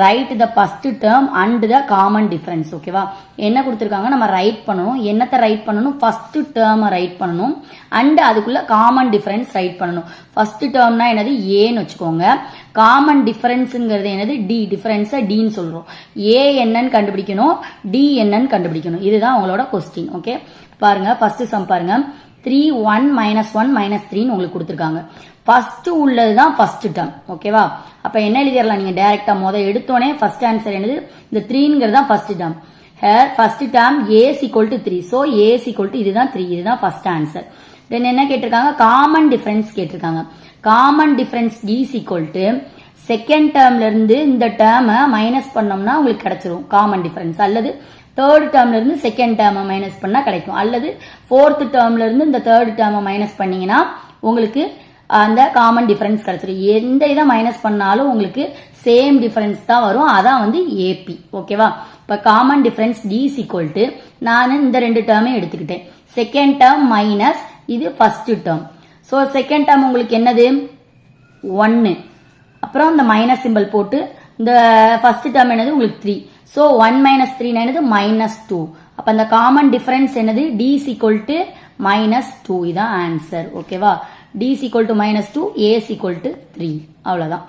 Right the first term and the common difference. ஓகேவா, என்ன கொடுத்துருக்காங்க, நம்ம ரைட் பண்ணணும். என்னத்தை ரைட் பண்ணணும், ஃபர்ஸ்ட் டேர்மை ரைட் பண்ணணும் அண்ட் அதுக்குள்ள காமன் டிஃபரன்ஸ் ரைட் பண்ணணும். ஃபர்ஸ்ட் டேர்ம்னா என்னது, ஏன்னு வச்சுக்கோங்க. காமன் டிஃபரன்ஸ்ங்கிறது என்னது, டி. டிஃபரன்ஸை டின்னு சொல்றோம். ஏ என்னன்னு கண்டுபிடிக்கணும், டி என்னன்னு கண்டுபிடிக்கணும். இதுதான் உங்களோட கொஸ்டின். ஓகே, பாருங்க ஃபர்ஸ்ட் சம் பாருங்க. 3 1 -1 -3 உங்களுக்கு கொடுத்துருக்காங்க. ஃபர்ஸ்ட் உள்ளதுதான் ஃபர்ஸ்ட் டேர்ம். ஓகேவா, அப்ப என்ன எழுதிடலாம் நீங்க டைரக்டா எடுத்தோடனே ஃபர்ஸ்ட் ஆன்சர் என்னது, இந்த 3ங்கிறது தான் first term. Hair first term a = 3. So a = இதுதான் 3. இதுதான் ஃபர்ஸ்ட் ஆன்சர். தென் என்ன கேட்டிருக்காங்க, காமன் டிஃபரன்ஸ் கேட்டிருக்காங்க. காமன் டிஃபரன்ஸ் d = செகண்ட் டேர்ம்ல இருந்து இந்த டேர்மை மைனஸ் பண்ணோம்னா உங்களுக்கு கிடைச்சிரும் காமன் டிஃபரன்ஸ். அல்லது தேர்ட் டேர்ம்ல இருந்து செகண்ட் டேர்மை மைனஸ் பண்ணா கிடைக்கும். அல்லது ஃபோர்த் டேர்ம்ல இருந்து இந்த தேர்ட் டேர்மை மைனஸ் பண்ணீங்கன்னா உங்களுக்கு அந்த காமன் டிஃபரன்ஸ் கிடைச்சிடும். எந்த இதை மைனஸ் பண்ணாலும் உங்களுக்கு சேம் டிஃபரன்ஸ் தான் வரும். அதான் ஏபி. ஓகேவா, இப்ப காமன் டிஃபரன்ஸ் d = நான் இந்த ரெண்டு டேர்மே எடுத்துக்கிட்டேன். செகண்ட் டேர்ம் மைனஸ் இது first term. So second term உங்களுக்கு என்னது 1, அப்புறம் இந்த மைனஸ் சிம்பிள் போட்டு இந்த ஃபர்ஸ்ட் டேர்ம் என்னது உங்களுக்கு 3. சோ 1 - 3 என்னது -2. அப்ப அந்த காமன் டிஃபரன்ஸ் என்னது, d = -2. இதான் ஆன்சர். ஓகேவா, d = -2, a = 3. அவ்வளவுதான்.